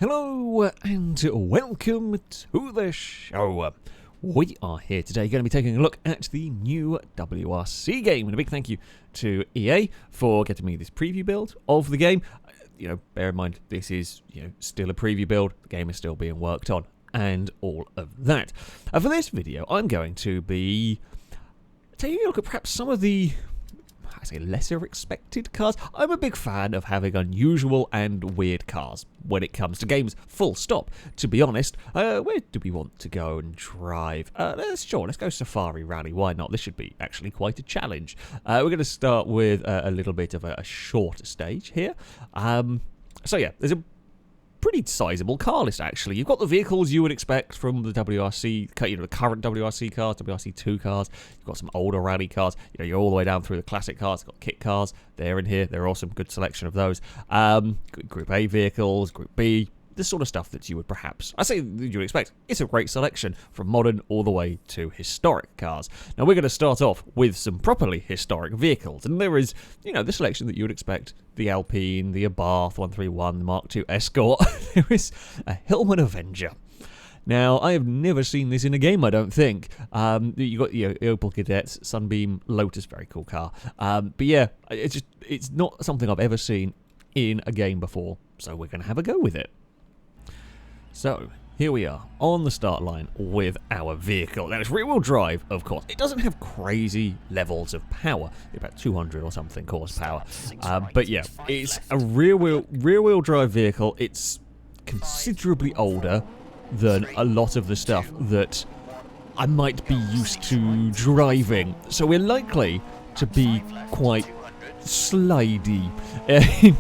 Hello and welcome to the show. We are here today going to be taking a look at the new WRC game, and a big thank you to EA for getting me this preview build of the game. Bear in mind this is still a preview build. The game is still being worked on and all of that. For this video, I'm going to be taking a look at perhaps some of the lesser expected cars. I'm a big fan of having unusual and weird cars when it comes to games, full stop. To be honest, where do we want to go and drive? Let's go Safari Rally, why not? This should be actually quite a challenge. We're going to start with a little bit of a shorter stage here. There's a pretty sizable car list, actually. You've got the vehicles you would expect from the WRC, the current WRC cars, WRC2 cars. You've got some older rally cars. You're all the way down through the classic cars. You've got kit cars. They're in here. They're awesome. Good selection of those. Group A vehicles, Group B, the sort of stuff that you would perhaps, you would expect. It's a great selection from modern all the way to historic cars. Now we're going to start off with some properly historic vehicles, and there is, the selection that you would expect: the Alpine, the Abarth 131, the Mark II Escort. There is a Hillman Avenger. Now, I have never seen this in a game, I don't think. You got Opel Cadets, Sunbeam, Lotus, very cool car. It's not something I've ever seen in a game before, so we're going to have a go with it. So, here we are, on the start line with our vehicle. Now, it's rear-wheel drive, of course. It doesn't have crazy levels of power, about 200 or something horsepower. It's a rear-wheel drive vehicle. It's considerably older than a lot of the stuff that I might be used to driving. So we're likely to be quite slidey in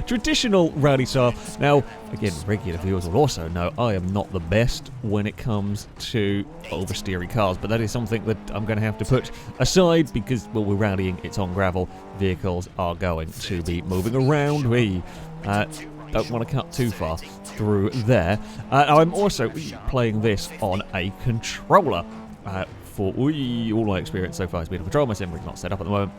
traditional rally style. Now, again, regular viewers will also know I am not the best when it comes to oversteering cars, but that is something that I'm going to have to put aside because, well, we're rallying, it's on gravel, vehicles are going to be moving around. We don't want to cut too far through there. I'm also playing this on a controller. All my experience so far has been on control. My sim is not set up at the moment,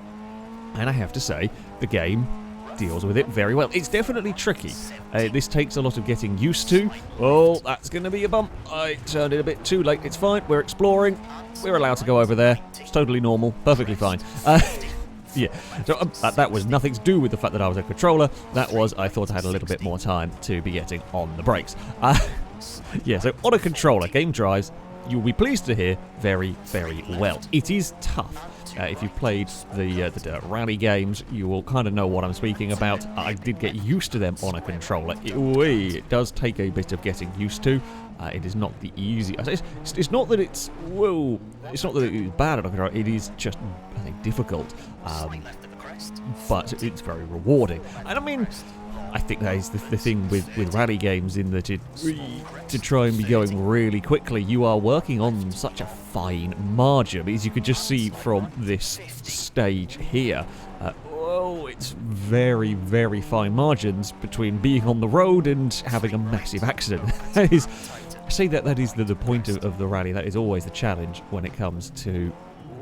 and I have to say, the game deals with it very well. It's definitely tricky. This takes a lot of getting used to. Oh, that's going to be a bump. I turned it a bit too late. It's fine. We're exploring. We're allowed to go over there. It's totally normal. Perfectly fine. So that was nothing to do with the fact that I was a controller. That was, I thought I had a little bit more time to be getting on the brakes. So on a controller, game drives, you'll be pleased to hear, very, very well. It is tough. If you've played the dirt rally games, you will kind of know what I'm speaking about. I did get used to them on a controller. It does take a bit of getting used to. It is not the easy. It's not that it's It's not that it's bad on a controller. It is just, I think, difficult. But it's very rewarding. And I mean, I think that is the thing with rally games, in that to try and be going really quickly, you are working on such a fine margin, as you could just see from this stage here. It's very, very fine margins between being on the road and having a massive accident. I say that is the point of the rally. That is always the challenge when it comes to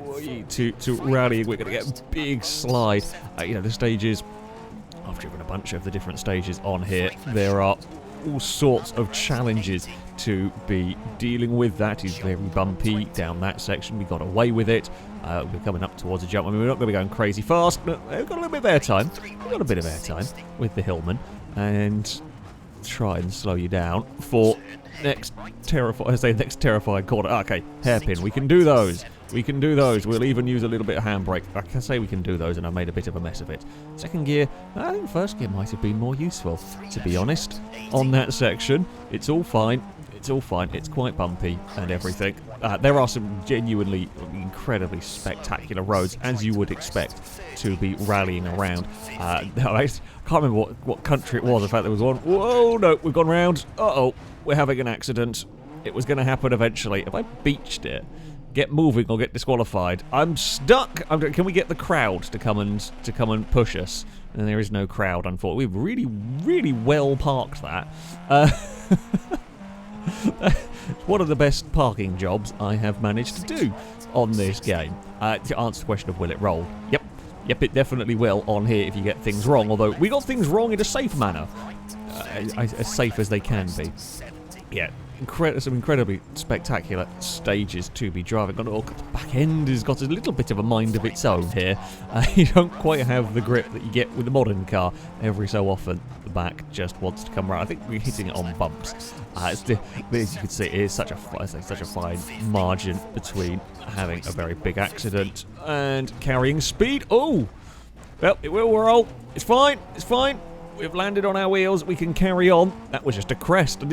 rallying. We're going to get a big slide. The stages, I've driven a bunch of the different stages on here. There are all sorts of challenges to be dealing with. That is very bumpy down that section. We got away with it. We're coming up towards a jump. I mean, we're not going to be going crazy fast, but we've got a little bit of airtime. We've got a bit of airtime with the Hillman, and try and slow you down for next terrifying corner. Okay, hairpin. We can do those. We'll even use a little bit of handbrake. I can say we can do those, and I made a bit of a mess of it. Second gear, I think first gear might have been more useful, to be honest. On that section, it's all fine. It's quite bumpy and everything. There are some genuinely incredibly spectacular roads, as you would expect to be rallying around. I can't remember what country it was. In fact, there was one. Whoa, no, we've gone round. Uh-oh, we're having an accident. It was going to happen eventually. If I beached it, get moving or get disqualified. I'm stuck. Can we get the crowd to come and push us? And there is no crowd, unfortunately. We've really, really well parked that. One of the best parking jobs I have managed to do on this game. To answer the question of will it roll? Yep, it definitely will on here if you get things wrong, although we got things wrong in a safe manner. as safe as they can be. Yeah, some incredibly spectacular stages to be driving on. The back end has got a little bit of a mind of its own here. You don't quite have the grip that you get with the modern car. Every so often, the back just wants to come around. I think we're hitting it on bumps. As you can see, it is such a fine margin between having a very big accident and carrying speed. Oh, well, it will roll. It's fine. It's fine. We've landed on our wheels. We can carry on. That was just a crest.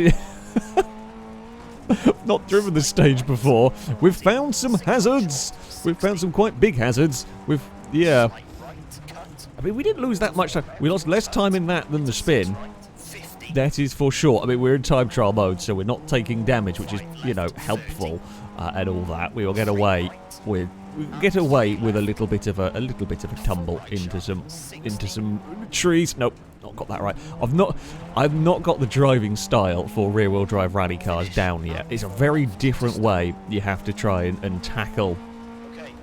Not driven this stage before. We've found some hazards. We've found some quite big hazards. Yeah. I mean, we didn't lose that much time. We lost less time in that than the spin. That is for sure. I mean, we're in time trial mode, so we're not taking damage, which is, helpful and all that. We will get away with a little bit of a tumble into some trees. Nope. Not got that right. I've not got the driving style for rear-wheel drive rally cars down yet. It's a very different way you have to try and tackle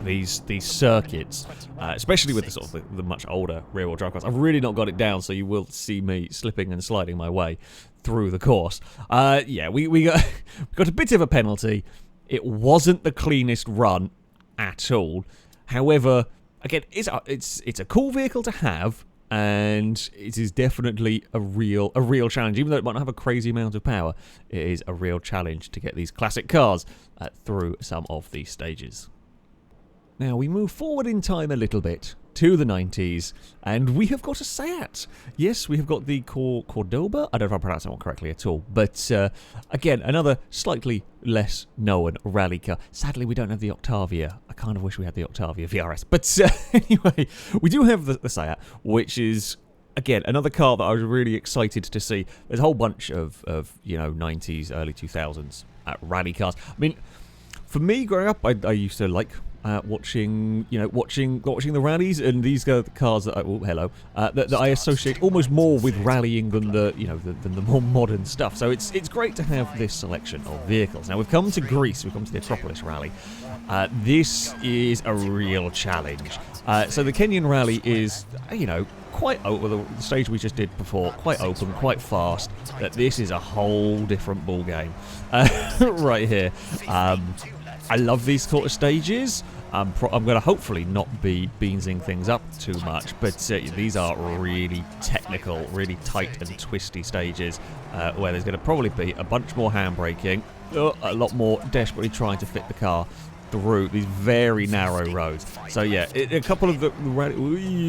these circuits, especially with the much older rear-wheel drive cars. I've really not got it down, so you will see me slipping and sliding my way through the course. Yeah, we got a bit of a penalty. It wasn't the cleanest run at all. However, again, it's a cool vehicle to have. And it is definitely a real challenge. Even though it might not have a crazy amount of power, it is a real challenge to get these classic cars through some of these stages. Now, we move forward in time a little bit to the 90s, and we have got a Seat. Yes, we have got the Cordoba. I don't know if I pronounced that one correctly at all. But, again, another slightly less known rally car. Sadly, we don't have the Octavia. I kind of wish we had the Octavia WRC. But, anyway, we do have the Seat, which is, again, another car that I was really excited to see. There's a whole bunch of 90s, early 2000s rally cars. I mean, for me, growing up, I used to like watching the rallies, and these are the cars that that I associate almost more with rallying than the more modern stuff. So it's great to have this selection of vehicles. Now we've come to Greece, we've come to the Acropolis Rally. This is a real challenge. So the Kenyan Rally is quite over the stage we just did before, quite open, quite fast. That this is a whole different ball game right here. I love these sort of stages. I'm going to hopefully not be beansing things up too much, but these are really technical, really tight and twisty stages where there's going to probably be a bunch more handbraking, a lot more desperately trying to fit the car through these very narrow roads. So yeah, a couple of the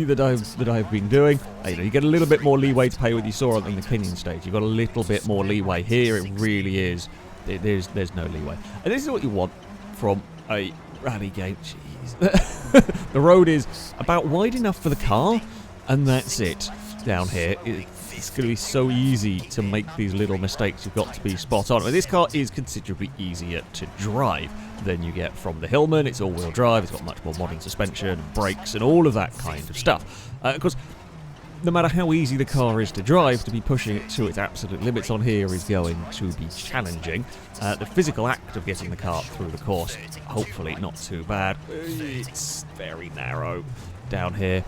that I've been doing, you get a little bit more leeway to pay what you saw on the Kenyan stage. You've got a little bit more leeway here. It really is. There's no leeway, and this is what you want from a rally game. Jeez. The road is about wide enough for the car, and that's it. Down here, it's going to be so easy to make these little mistakes. You've got to be spot on. This car is considerably easier to drive than you get from the Hillman. It's all-wheel drive. It's got much more modern suspension, brakes, and all of that kind of stuff. Of course, no matter how easy the car is to drive, to be pushing it to its absolute limits on here is going to be challenging. The physical act of getting the car through the course, hopefully not too bad. It's very narrow down here.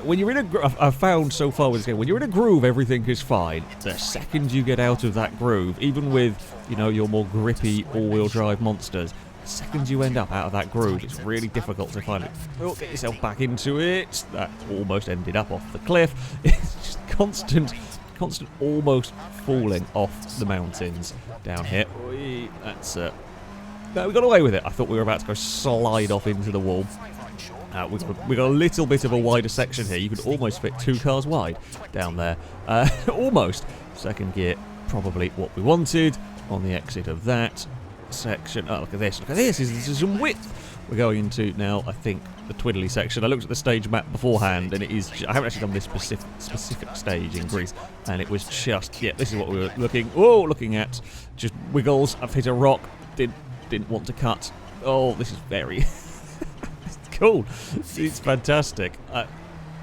When you're in a groove, I've found so far with this game, when you're in a groove, everything is fine. The second you get out of that groove, even with, your more grippy all-wheel drive monsters, the second you end up out of that groove, it's really difficult to find it. Get yourself back into it. That almost ended up off the cliff. It's just constant almost falling off the mountains down here. No, we got away with it. I thought we were about to go slide off into the wall. We got a little bit of a wider section here. You could almost fit 2 cars wide down there. Almost. Second gear, probably what we wanted on the exit of that section. Oh, look at this. Look at this. This is some width. We're going into now, I think, the twiddly section. I looked at the stage map beforehand, and it is. I haven't actually done this specific stage in Greece, and it was just. Yeah, this is what we were looking at. Just wiggles. I've hit a rock. Didn't want to cut. Oh, this is very cool. It's fantastic.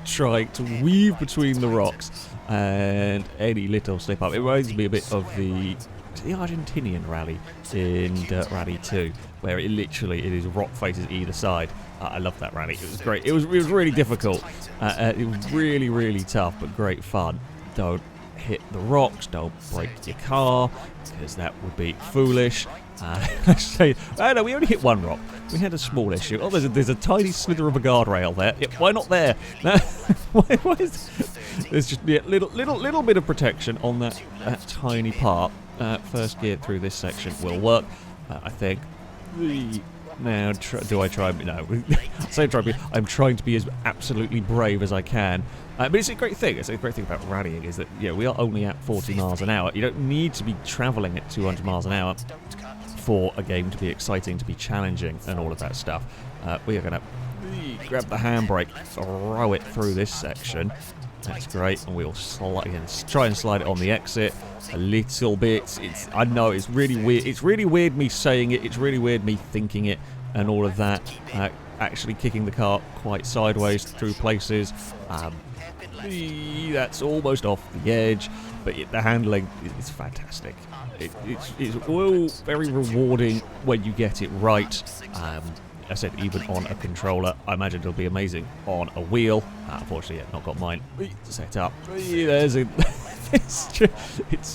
Trying to weave between the rocks and any little slip up. It reminds me a bit of the Argentinian rally in Dirt Rally 2, where it is rock faces either side. I love that rally. It was great. It was really difficult. It was really, really tough, but great fun. Don't hit the rocks, don't break your car, because that would be foolish. Oh no, we only hit one rock. We had a small issue. Oh, there's a tiny slither of a guardrail there. Yeah, why not there? No, why is there's just a little bit of protection on that tiny part. First gear through this section will work, I think. Now, do I try? No. I'm trying to be as absolutely brave as I can. But it's a great thing. It's a great thing about rallying is that we are only at 40 miles an hour. You don't need to be travelling at 200 miles an hour for a game to be exciting, to be challenging, and all of that stuff. We are going to grab the handbrake, throw it through this section. That's great, and we'll try and slide it on the exit a little bit. I know it's really weird. It's really weird me saying it. It's really weird me thinking it, and all of that. Actually kicking the car quite sideways through places. That's almost off the edge, but the handling is fantastic. It's all very rewarding when you get it right. I said even on a controller. I imagine it'll be amazing on a wheel. Unfortunately, not got mine set up. There's a it's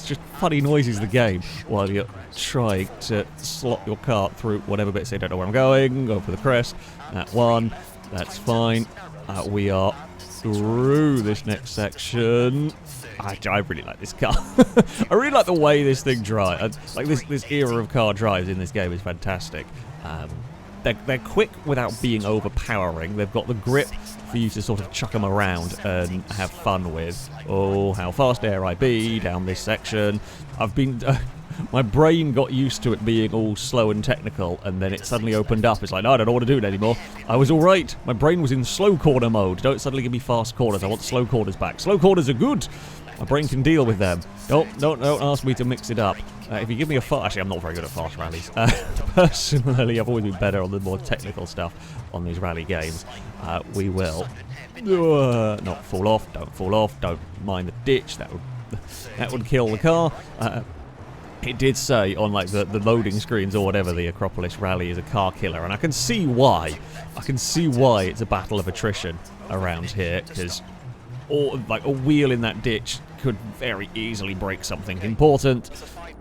just funny noises the game while you're trying to slot your car through whatever bits they don't know where I'm going. Go for the crest. That one. That's fine. We are through this next section. I really like this car. I really like the way this thing drives. Like this era of car drives in this game is fantastic. They're quick without being overpowering. They've got the grip for you to sort of chuck them around and have fun with. Oh, how fast dare I be down this section. I've been... my brain got used to it being all slow and technical, and then it suddenly opened up. It's like, no, I don't know what to do anymore. I was alright. My brain was in slow corner mode. Don't suddenly give me fast corners. I want slow corners back. Slow corners are good. My brain can deal with them. Don't ask me to mix it up. If you give me a fast... Actually, I'm not very good at fast rallies. Personally, I've always been better on the more technical stuff on these rally games. We will not fall off. Don't fall off. Don't mind the ditch. That would kill the car. It did say on like the loading screens or whatever, the Acropolis Rally is a car killer, and I can see why. I can see why it's a battle of attrition around here, because like a wheel in that ditch could very easily break something important.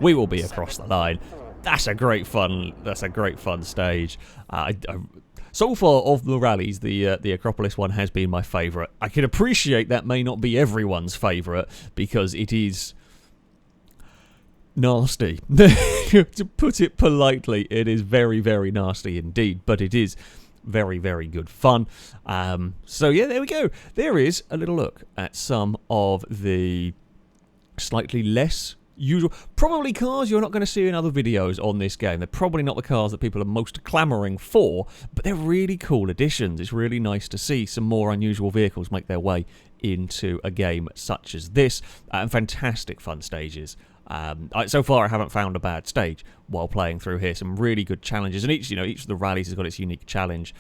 We will be across the line. That's a great fun. That's a great fun stage. So far of the rallies, the Acropolis one has been my favourite. I can appreciate that may not be everyone's favourite because it is nasty. To put it politely, it is very, very nasty indeed, but it is very, very good fun. So yeah, there we go. There is a little look at some of the slightly less usual, probably cars you're not going to see in other videos on this game. They're probably not the cars that people are most clamouring for, but they're really cool additions. It's really nice to see some more unusual vehicles make their way into a game such as this, and fantastic fun stages. So far I haven't found a bad stage while playing through here. Some really good challenges, and each of the rallies has got its unique challenge,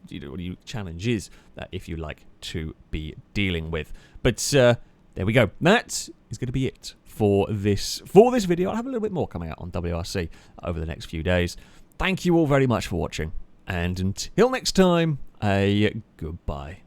unique challenges that if you like to be dealing with. But there we go. That is going to be it for this video. I'll have a little bit more coming out on WRC over the next few days. Thank you all very much for watching, and until next time, a goodbye.